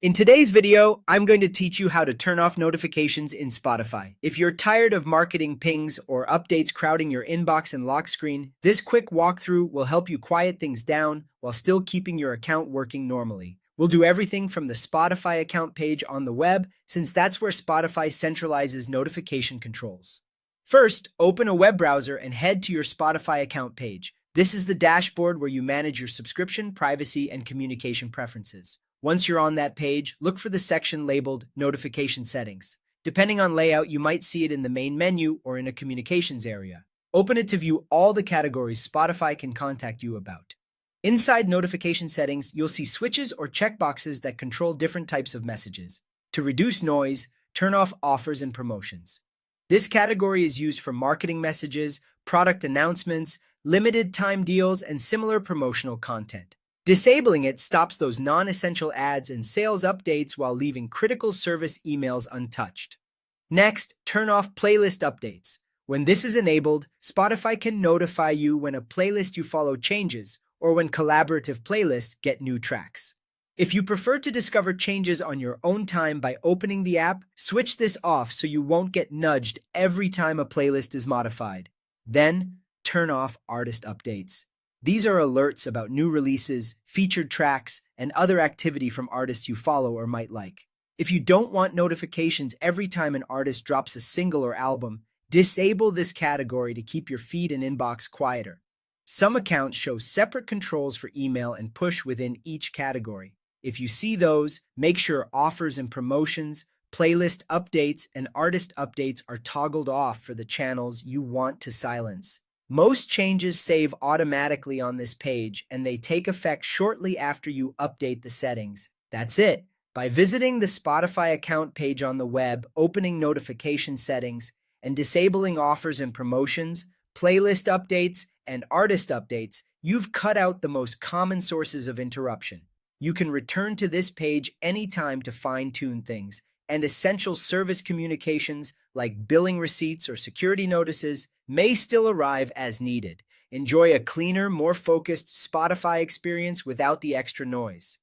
In today's video, I'm going to teach you how to turn off notifications in Spotify. If you're tired of marketing pings or updates crowding your inbox and lock screen, this quick walkthrough will help you quiet things down while still keeping your account working normally. We'll do everything from the Spotify account page on the web, since that's where Spotify centralizes notification controls. First, open a web browser and head to your Spotify account page. This is the dashboard where you manage your subscription, privacy, and communication preferences. Once you're on that page, look for the section labeled Notification Settings. Depending on layout, you might see it in the main menu or in a communications area. Open it to view all the categories Spotify can contact you about. Inside Notification Settings, you'll see switches or checkboxes that control different types of messages. To reduce noise, turn off offers and promotions. This category is used for marketing messages, product announcements, limited time deals, and similar promotional content. Disabling it stops those non-essential ads and sales updates while leaving critical service emails untouched. Next, turn off playlist updates. When this is enabled, Spotify can notify you when a playlist you follow changes or when collaborative playlists get new tracks. If you prefer to discover changes on your own time by opening the app, switch this off so you won't get nudged every time a playlist is modified. Then, turn off artist updates. These are alerts about new releases, featured tracks, and other activity from artists you follow or might like. If you don't want notifications every time an artist drops a single or album, disable this category to keep your feed and inbox quieter. Some accounts show separate controls for email and push within each category. If you see those, make sure offers and promotions, playlist updates, and artist updates are toggled off for the channels you want to silence. Most changes save automatically on this page, and they take effect shortly after you update the settings. That's it. By visiting the Spotify account page on the web, opening notification settings, and disabling offers and promotions, playlist updates, and artist updates, you've cut out the most common sources of interruption. You can return to this page anytime to fine-tune things, and essential service communications like billing receipts or security notices may still arrive as needed. Enjoy a cleaner, more focused Spotify experience without the extra noise.